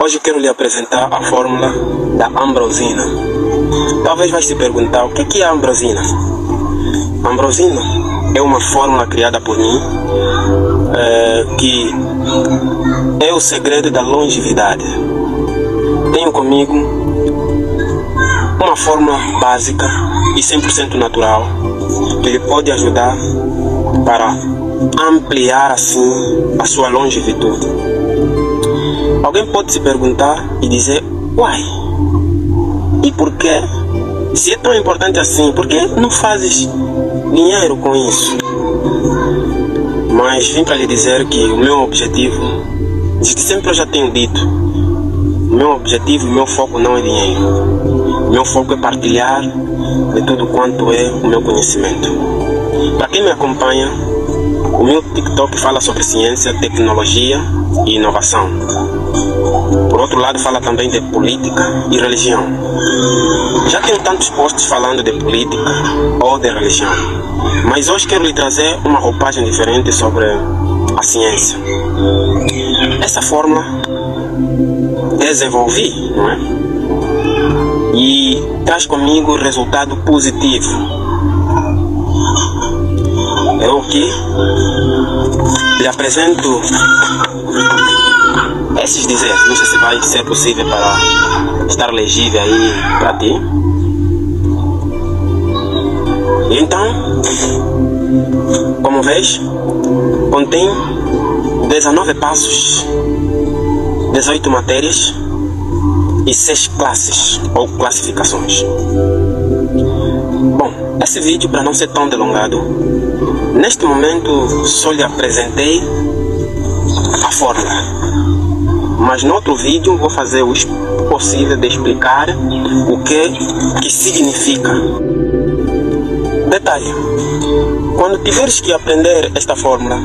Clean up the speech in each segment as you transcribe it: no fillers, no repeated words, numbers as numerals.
Hoje quero lhe apresentar a fórmula da ambrosina. Talvez vai se perguntar o que é a ambrosina. A ambrosina é uma fórmula criada por mim que é o segredo da longevidade. Tenho comigo uma fórmula básica e 100% natural que lhe pode ajudar para ampliar assim a sua longevidade. Alguém pode se perguntar e dizer: uai, e por quê? Se é tão importante assim, por que não fazes dinheiro com isso? Mas vim para lhe dizer que o meu objetivo, desde sempre eu já tenho dito, o meu objetivo e o meu foco não é dinheiro. O meu foco é partilhar de tudo quanto é o meu conhecimento. Para quem me acompanha, o meu TikTok fala sobre ciência, tecnologia e inovação. Por outro lado, fala também de política e religião. Já tenho tantos posts falando de política ou de religião, mas hoje quero lhe trazer uma roupagem diferente sobre a ciência. Essa fórmula desenvolvi, não é? E traz comigo resultado positivo. Eu aqui lhe apresento esses dizeres. Não sei se vai ser possível para estar legível aí para ti. Então, como vês, contém 19 passos, 18 matérias e 6 classes ou classificações. Bom, esse vídeo, para não ser tão delongado, neste momento só lhe apresentei a fórmula, mas no outro vídeo vou fazer o possível de explicar o que significa. Detalhe: quando tiveres que aprender esta fórmula,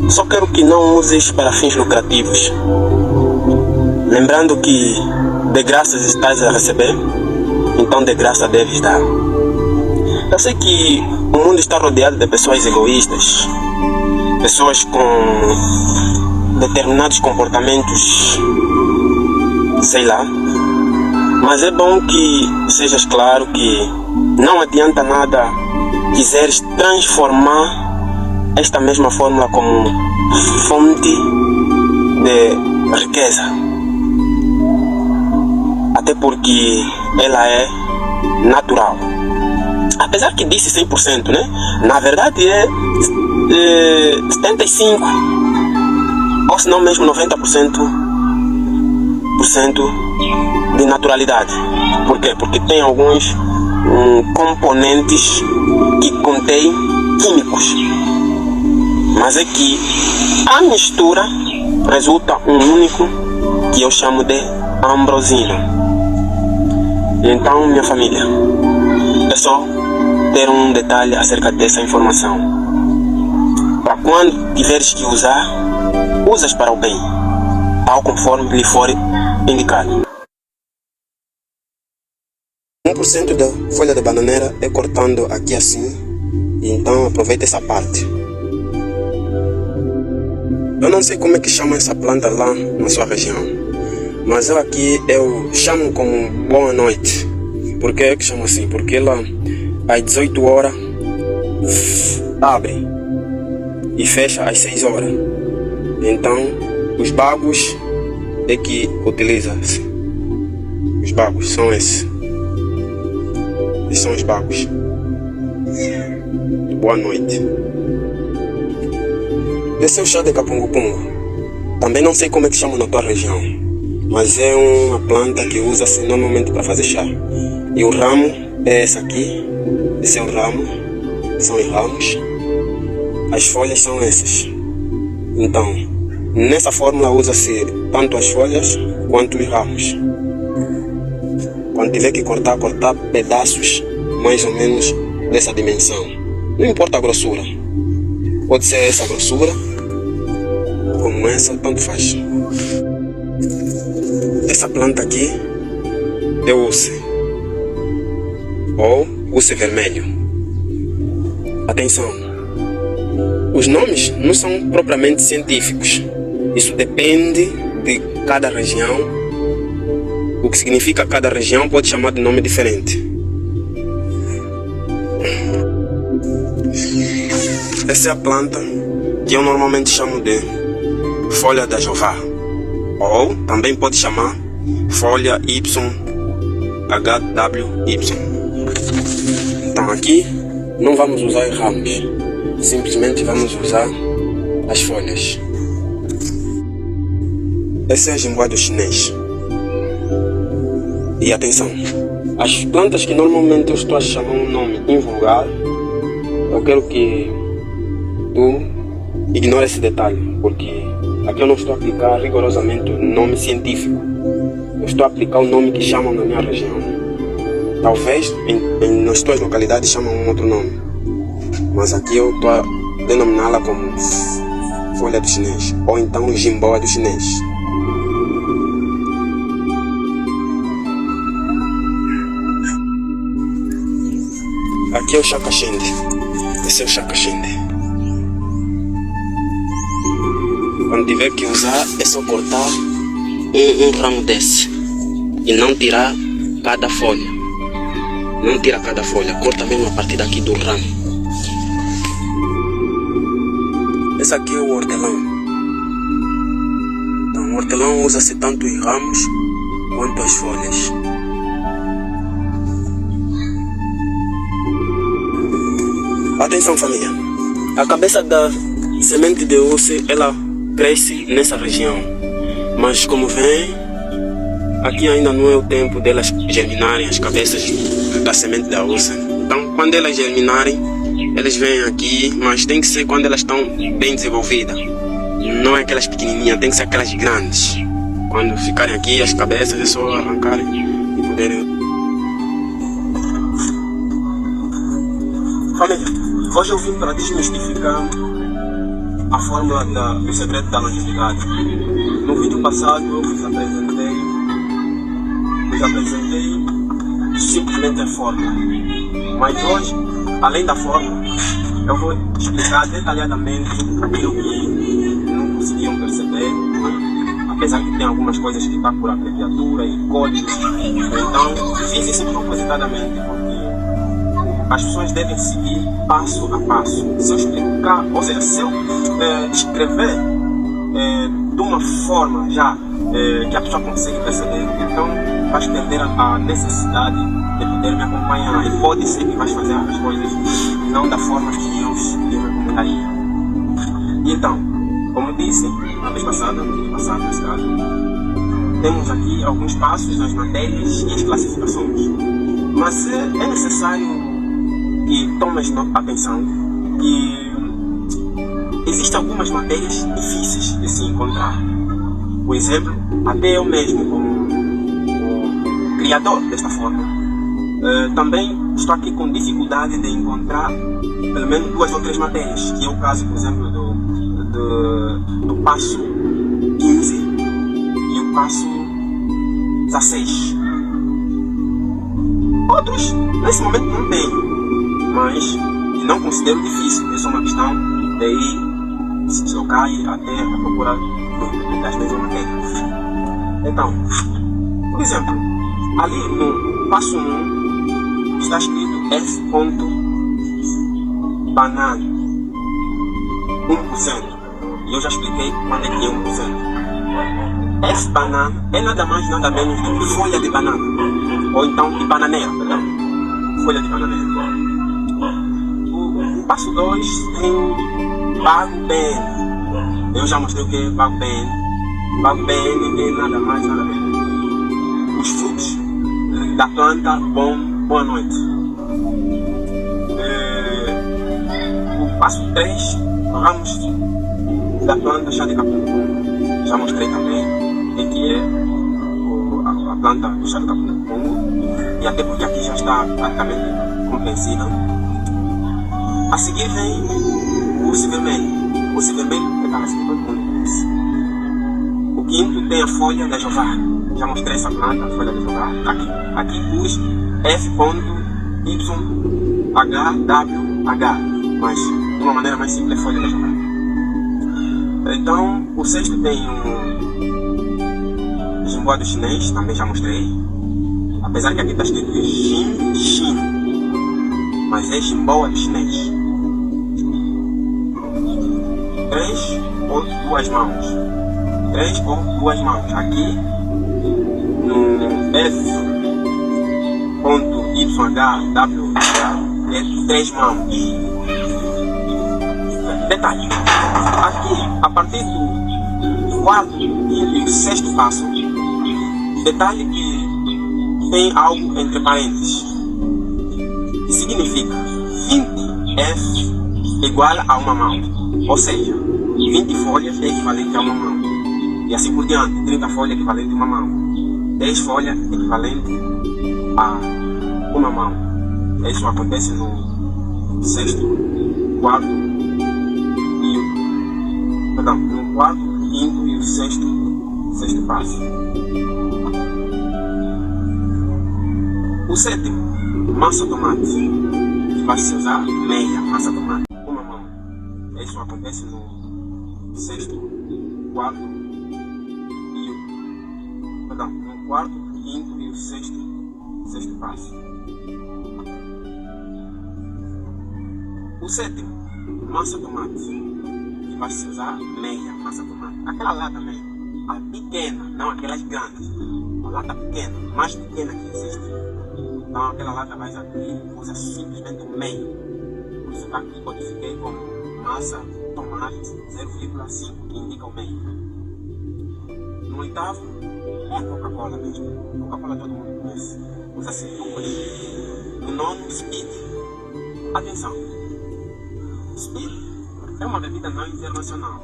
só quero que não uses para fins lucrativos. Lembrando que de graças estás a receber, então de graça deves dar. Eu sei que o mundo está rodeado de pessoas egoístas, pessoas com determinados comportamentos, sei lá, mas é bom que sejas claro que não adianta nada quiseres transformar esta mesma fórmula como fonte de riqueza, até porque ela é natural. Apesar que disse 100%, né? Na verdade é 75%, ou se não mesmo 90% de naturalidade. Por quê? Porque tem alguns componentes que contêm químicos, mas é que a mistura resulta um único que eu chamo de ambrosina. Então, minha família, é só ter um detalhe acerca dessa informação. Para quando tiveres que usar, usas para o bem, tal conforme lhe for indicado. 1% da folha de bananeira é cortando aqui assim, então aproveita essa parte. Eu não sei como é que chama essa planta lá na sua região, mas eu aqui chamo como boa noite. Por que é que chamo assim? Porque ela às 18 horas abre e fecha às 6 horas. Então os bagos é que utiliza-se. Os bagos são esses. Esses são os bagos. Boa noite. Esse é o chá de capungo-pungo. Também não sei como é que chama na tua região, mas é uma planta que usa-se normalmente para fazer chá. E o ramo é esse aqui. Esse é o ramo. São os ramos. As folhas são essas. Então, nessa fórmula usa-se tanto as folhas quanto os ramos. Quando tiver que cortar pedaços mais ou menos dessa dimensão. Não importa a grossura. Pode ser essa grossura, como essa, tanto faz. Essa planta aqui é o Uce, ou Uce vermelho. Atenção, os nomes não são propriamente científicos. Isso depende de cada região, o que significa cada região pode chamar de nome diferente. Essa é a planta que eu normalmente chamo de folha da jová, ou também pode chamar folha YHWY. Então aqui não vamos usar ramos, simplesmente vamos usar as folhas. Essa é a jimboado chinês. E atenção, as plantas que normalmente eu estou a chamar um nome invulgar, eu quero que tu ignore esse detalhe, porque aqui eu não estou a aplicar rigorosamente o nome científico. Eu estou a aplicar o nome que chamam na minha região. Talvez nas tuas localidades chamam um outro nome, mas aqui eu estou a denominá-la como folha do chinês, ou então jimboa do chinês. Aqui é o chacaxende. Esse é o chacaxende. Quando tiver que usar, é só cortar um ramo desse e não tirar cada folha. Não tira cada folha, corta mesmo a partir daqui do ramo. Esse aqui é o hortelão. Então, o hortelão usa-se tanto em ramos quanto as folhas. Atenção, família. A cabeça da semente de uce, ela cresce nessa região. Mas como vem, aqui ainda não é o tempo delas germinarem as cabeças da semente da uce. Então, quando elas germinarem, elas vêm aqui, mas tem que ser quando elas estão bem desenvolvidas. Não é aquelas pequenininhas, tem que ser aquelas grandes. Quando ficarem aqui, as cabeças é só arrancarem e poderem... Família, hoje eu vim para desmistificar a fórmula do segredo da longevidade. No vídeo passado eu vos apresentei simplesmente a fórmula. Mas hoje, além da fórmula, eu vou explicar detalhadamente aquilo que não conseguiam perceber, apesar que tem algumas coisas que estão por abreviatura e códigos. Então, fiz isso propositadamente porque as pessoas devem seguir passo a passo. Se eu explicar, ou seja, se eu escrever de uma forma já que a pessoa consegue perceber, então vais perder a necessidade de poder me acompanhar e pode ser que vais fazer as coisas não da forma que eu recomendaria. E então, como disse na vez passada, no vídeo passado nesse caso, temos aqui alguns passos nas matérias e as classificações. Mas é necessário que tomes atenção que existem algumas matérias difíceis de se encontrar. Por exemplo, até eu mesmo, como o criador desta forma, também estou aqui com dificuldade de encontrar pelo menos 2 ou 3 matérias, que é o caso, por exemplo, do passo 15 e o passo 16. Outros, nesse momento, não tenho, mas não considero difícil. É só uma questão de ir se deslocar e até a procurar das mesmas matérias. Então, por exemplo, ali no passo 1 está escrito F. banana 1%. E eu já expliquei quando é que é 1%. F banana é nada mais nada menos do que folha de banana, ou então de bananeira, perdão. Folha de bananeira. O passo 2 tem Vago BN. Eu já mostrei o que é Vago BN. Vago BN é nada mais nada menos os frutos da planta Boa Noite. O passo 3, ramos da planta Chá de Capim-Pungo. Já mostrei também o que é a planta do Chá de Capim-Pungo, e até porque aqui já está praticamente compreensível. A seguir vem o urso vermelho. O urso vermelho é aquela que todo mundo conhece. O quinto tem a folha da jová. Já mostrei essa planta, a folha da jová. Aqui pus F.YHWH, mas de uma maneira mais simples é folha da jová. Então, o sexto tem linguado chinês, também já mostrei. Apesar que aqui está escrito Xin, mas é Ximboa do chinês. 3 ou 2 mãos. 3 ou 2 mãos. Aqui no F.YHW é 3 mãos. Detalhe, aqui a partir do quarto, quinto e sexto passo, detalhe que tem algo entre parênteses, que significa 20F igual a uma mão, ou seja, 20 folhas é equivalente a uma mão, e assim por diante, 30 folhas é equivalente a uma mão, 10 folhas é equivalente a uma mão. Isso acontece no sexto, quarto no quarto, quinto e o sexto passo. O sétimo, massa tomate, que vai se usar meia massa tomate, uma mão. Isso acontece no sexto, quarto no quarto, quinto e o sexto passo. O sétimo, massa tomate, vai se usar meia massa tomate. Aquela lata mesmo, a pequena, não aquelas grandes. A lata pequena, mais pequena que existe. Então aquela lata vai aqui, usa simplesmente o meio. Por isso que aqui codifiquei como massa tomate 0,5, que indica o meio. No oitavo, é Coca-Cola mesmo. Coca-Cola todo mundo conhece. Usa-se 2. No nono, speed. Atenção. Speed é uma bebida não internacional.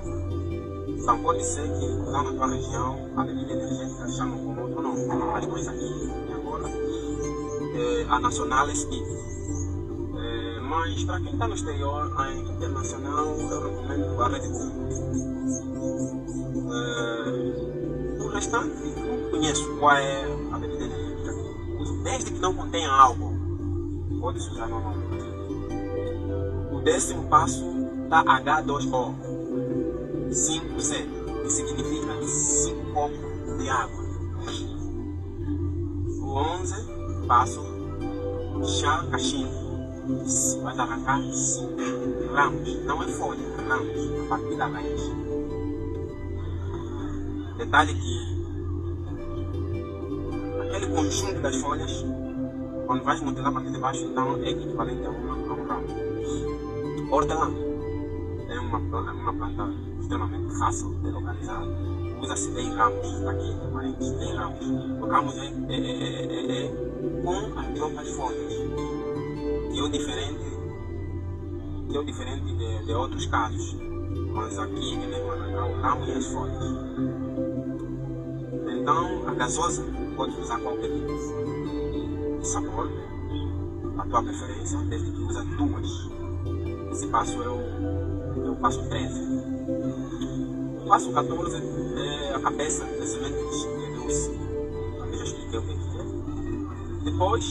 Então pode ser que lá na tua região a bebida energética chamam como outro nome. Mas nós aqui em Angola, a nacional é Speed. Mas para quem está no exterior, a internacional eu recomendo a Red Bull. O restante não conheço qual é a bebida energética. Desde que não contenha álcool, pode-se usar normalmente. O 10º passo da H2O 5C, que significa 5 copos de água. O 11 passo, chá cachimbo, vai arrancar 5 ramos, não é folha, ramos, a partir da raiz. Detalhe que aquele conjunto das folhas, quando vais mutilar a partir de baixo, então é equivalente a um ramo. Hortelã é uma planta extremamente fácil de localizar. Usa-se 10 ramos, aqui em parênteses, 10 ramos. O ramos é com as próprias folhas, que é o diferente de outros casos. Mas aqui é mesmo arrancar o ramo e as folhas. Então a gasosa pode usar qualquer tipo de sabor, a tua preferência, desde que usa 2. Esse passo é o passo 13. O passo 14 é a cabeça da semente de doce. Também já expliquei o que é. Depois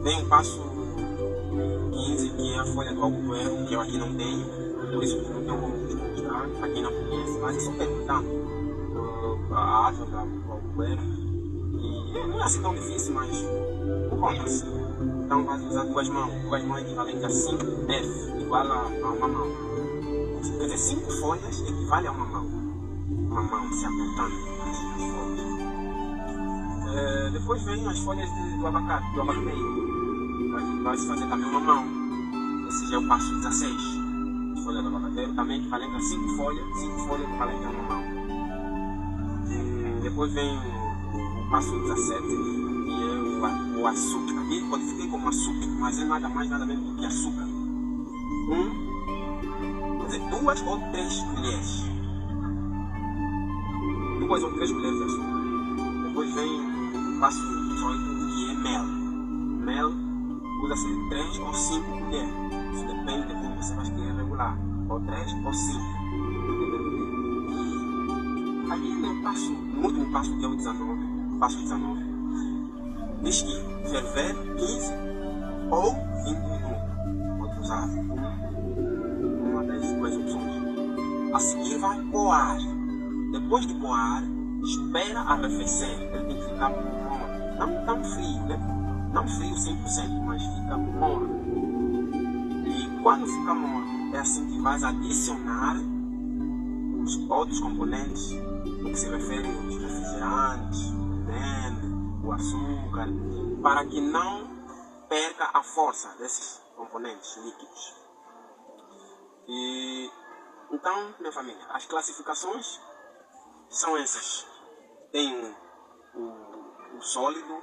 vem o passo 15, que é a folha do algodoeiro, que eu aqui não tenho, por isso que não tenho como vos mostrar. Para quem não conhece, mas é só perguntando a árvore do algodoeiro. E não é assim tão difícil, mas encontra-se. Então vai usar 2 mãos. 2 mãos equivalente a 5F, igual a uma mão. Quer dizer, 5 folhas equivale a uma mão. Uma mão se apertando as folhas. Depois vem as folhas do abacate, do abacateiro. Vai se fazer também uma mão. Esse já é o passo 16. Folha do abacateiro também equivalente a 5 folhas. 5 folhas equivalente a uma mão. Depois vem o passo 17, que é o açúcar. Aqui codifiquei como açúcar, mas é nada mais nada menos do que açúcar. Quer dizer, 2 ou 3 colheres. 2 ou 3 colheres de açúcar. Depois vem o passo 18, que é mel. Mel usa-se 3 ou 5 colheres. Isso depende de como você vai querer regular. Ou 3 ou 5. Aqui no último passo, que é o 19, passo 19, diz que ferver 15 ou 20 minutos. Pode usar uma das duas opções. A seguir vai coar. Depois de coar, espera arrefecer, ele tem que ficar morno. Não tão frio, né? Não frio 100%, mas fica morno. E quando fica morno, é assim que vais adicionar os outros componentes, no que se refere aos refrigerantes, o veneno, o açúcar, para que não perca a força desses componentes líquidos. E então, minha família, as classificações são essas. Tem o sólido,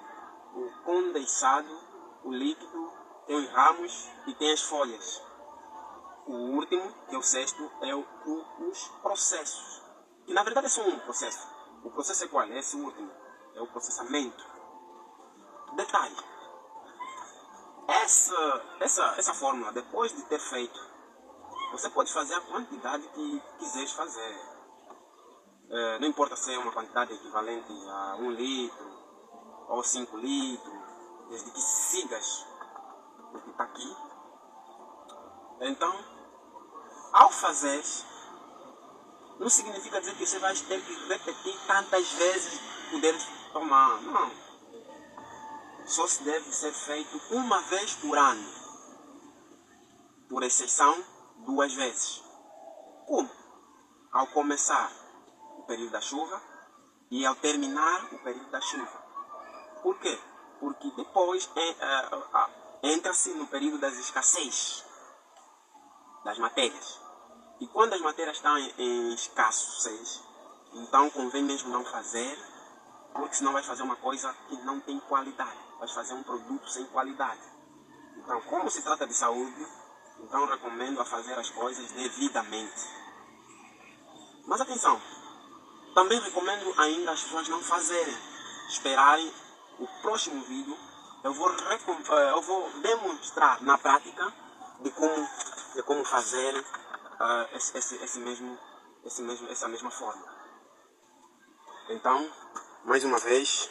o condensado, o líquido, tem os ramos e tem as folhas. O último, que é o sexto, é os processos. Que na verdade é só um processo. O processo é qual? É esse último. É o processamento. Detalhe. Essa fórmula, depois de ter feito, você pode fazer a quantidade que quiseres fazer. Não importa se é uma quantidade equivalente a 1 litro ou 5 litros, desde que sigas o que está aqui. Então, ao fazer, não significa dizer que você vai ter que repetir tantas vezes poder tomar. Não. Só se deve ser feito uma vez por ano. Por exceção, 2 vezes. Como? Ao começar o período da chuva e ao terminar o período da chuva. Por quê? Porque depois entra-se no período das escassez das matérias. E quando as matérias estão em escassez, então convém mesmo não fazer, porque senão vai fazer uma coisa que não tem qualidade. Vai fazer um produto sem qualidade. Então, como se trata de saúde, então recomendo a fazer as coisas devidamente. Mas atenção, também recomendo ainda as pessoas não fazerem, esperarem o próximo vídeo. Eu vou demonstrar na prática de como fazer essa mesma forma. Então, mais uma vez,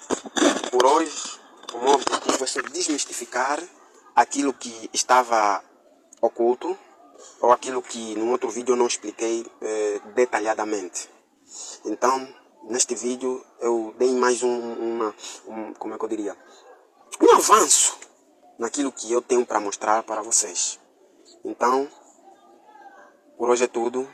por hoje, o meu objetivo é só desmistificar aquilo que estava oculto ou aquilo que no outro vídeo eu não expliquei detalhadamente. Então, neste vídeo eu dei mais como é que eu diria? Um avanço naquilo que eu tenho para mostrar para vocês. Então, por hoje é tudo.